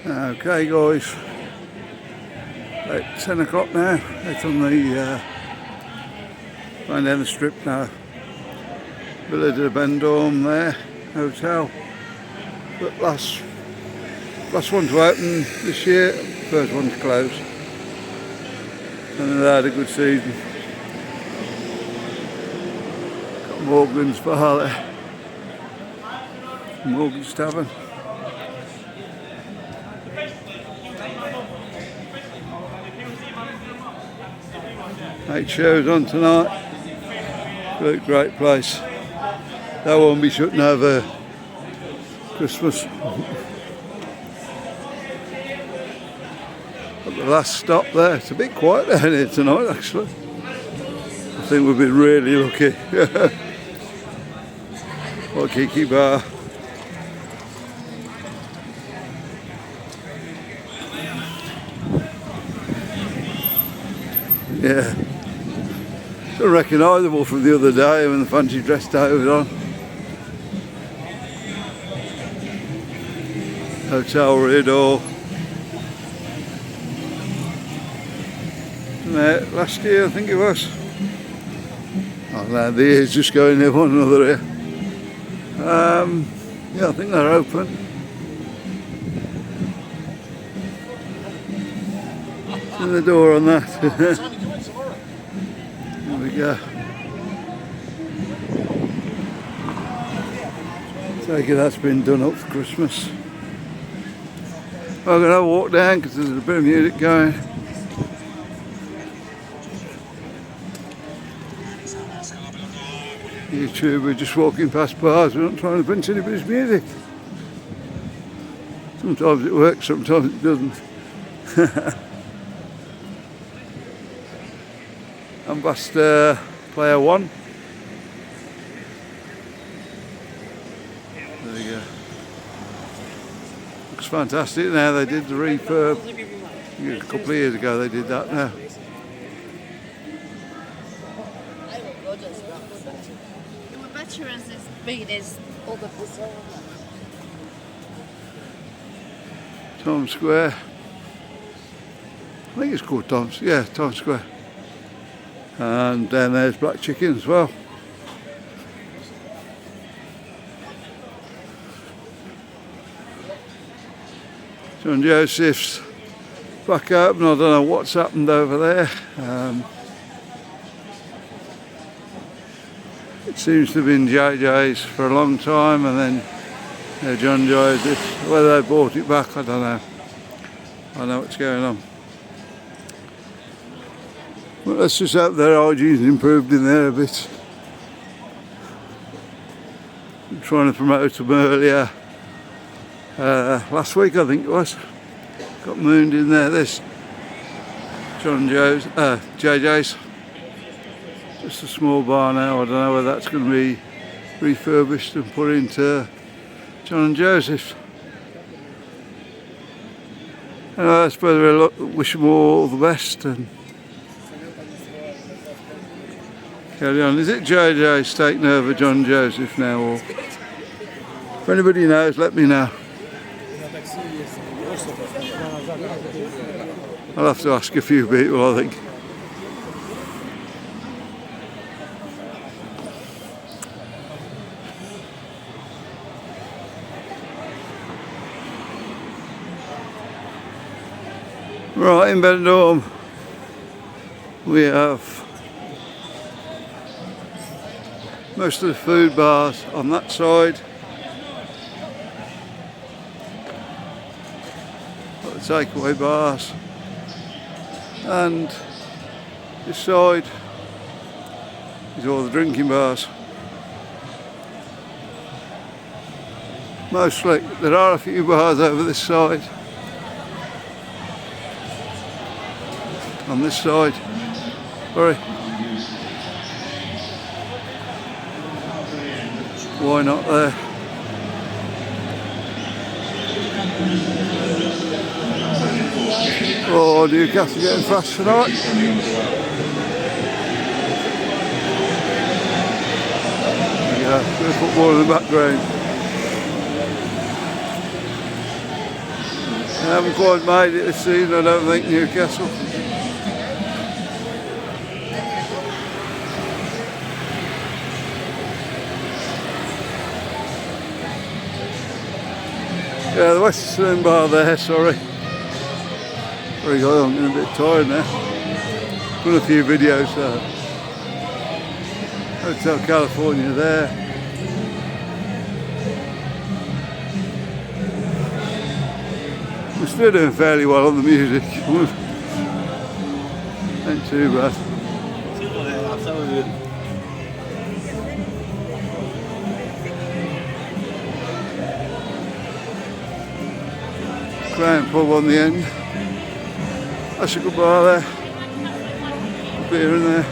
Okay guys, about 10 o'clock now, out on the going down the strip now. Villa de Benidorm there, hotel. But last one to open this year, first one to close. And they had a good season. Got Morgan's Bar there. Morgan's Tavern. 8 shows on tonight. Great place. That won't be shutting over Christmas. At the last stop there, it's a bit quiet down here tonight actually. I think we've been really lucky. Waikiki Bar. Yeah. Don't recognise them all from the other day when the fancy dress day was on. Hotel Ridor. Last year I think it was. Oh no, the year's just going there one another here. Yeah, I think they're open. It's in the door on that. There we go. Take it that's been done up for Christmas. I'm going to walk down because there's a bit of music going. YouTube, we're just walking past bars, we're not trying to pinch anybody's music. Sometimes it works, sometimes it doesn't. Ambassador Player 1. There we go. Looks fantastic now, they did the refurb. A couple of years ago they did that now. Times Square. I think it's called Times Square. And then there's Black Chicken as well. John Joseph's back open. I don't know what's happened over there. It seems to have been JJ's for a long time, and then John Joseph. Whether they bought it back, I don't know. I don't know what's going on. Well, let's just hope their hygiene's improved in there a bit. I'm trying to promote them earlier. Last week I think it was. Got mooned in there. This John Joe's, JJ's. Just a small bar now. I don't know whether that's going to be refurbished and put into John and Joseph's. Anyway, I suppose we wish them all the best and carry on. Is it JJ's taking over John Joseph now, or if anybody knows, let me know. I'll have to ask a few people, I think. Right, in Benidorm we have most of the food bars on that side. Got the takeaway bars, and this side is all the drinking bars. Mostly, there are a few bars over this side. On this side, sorry. Why not there? Oh, Newcastle getting fast tonight. Yeah, good football in the background. haven't quite made it this season, I don't think, Newcastle. Yeah, the West Saloon Bar there, sorry. Very good, I'm getting a bit tired now. Done a few videos there. Hotel California there. We're still doing fairly well on the music. Ain't too bad. Crown pub on the end. That's a good bar there. Good beer in there.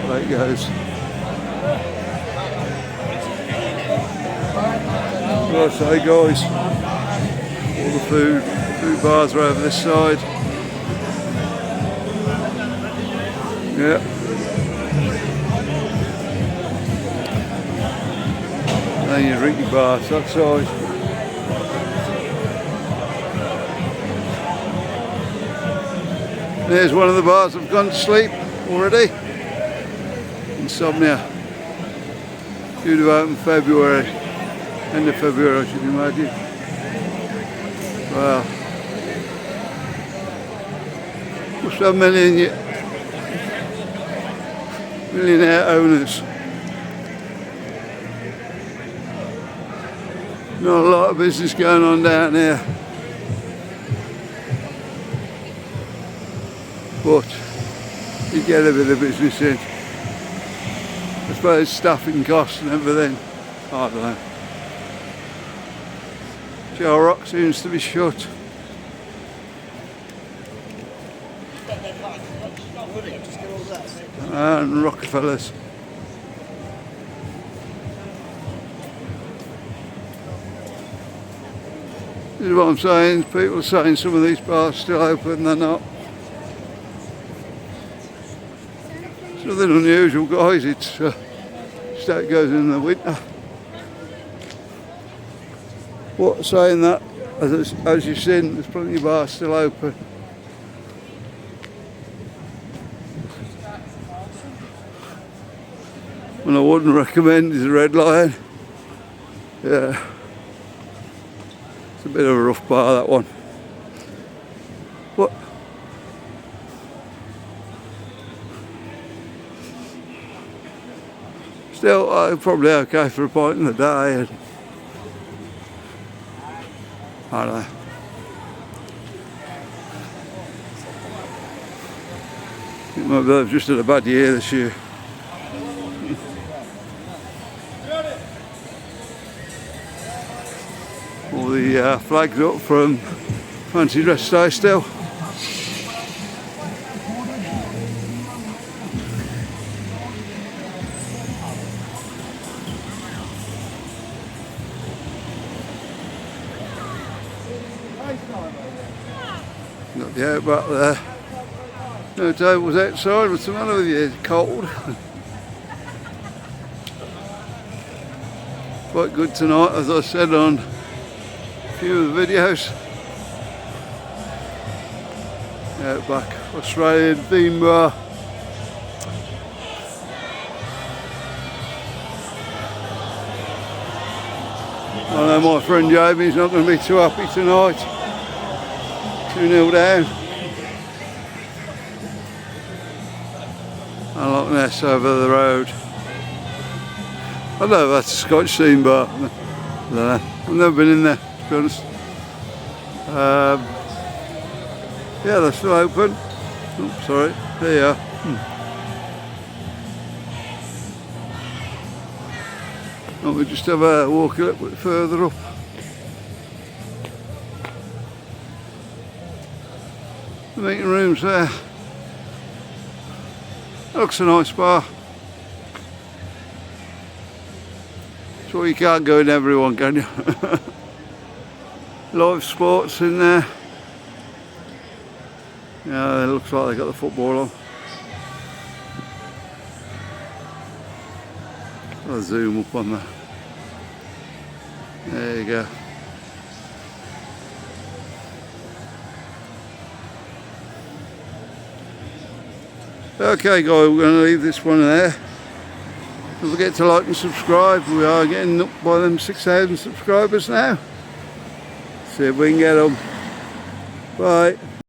There it goes. What I say, guys, all the food bars are over this side. Yeah. And then your drinking bars that side. There's one of the bars I've gone to sleep already. Insomnia. Due to open February. End of February, I should imagine. Wow. Must have millionaire owners. Not a lot of business going on down here. But you get a bit of business in. I suppose staffing costs and everything. I don't know. Joe Rock seems to be shut. And Rockefellers. This is what I'm saying. People are saying some of these bars still open, they're not. It's nothing unusual, guys. It's just how it goes in the winter. What, saying that, as you've seen, there's plenty of bars still open. And I wouldn't recommend is the Red Lion. Yeah. It's a bit of a rough bar, that one. What? Still, probably okay for a pint in the day. And I don't know. Maybe they've just had a bad year this year. All the flags up from Fancy Dress Day still. Got the outback there. No tables outside. What's the matter with you? It's cold. Quite good tonight, as I said on a few of the videos. Outback Australian theme bar. I know my friend Jamie's not going to be too happy tonight. 2-0 down. And Loch Ness over the road. I don't know if that's a Scotch theme bar. I don't know. I've never been in there, to be honest. Yeah, they're still open. Oh, sorry. There you are. Oh, we just have a walk a little bit further up. The meeting room's there. Looks a nice bar. So you can't go in everyone, can you? Live sports in there. Yeah, it looks like they got the football on. I'll zoom up on that. There you go. Okay guys, we're going to leave this one there. Don't forget to like and subscribe. We are getting up by them 6,000 subscribers now. See if we can get them. Bye.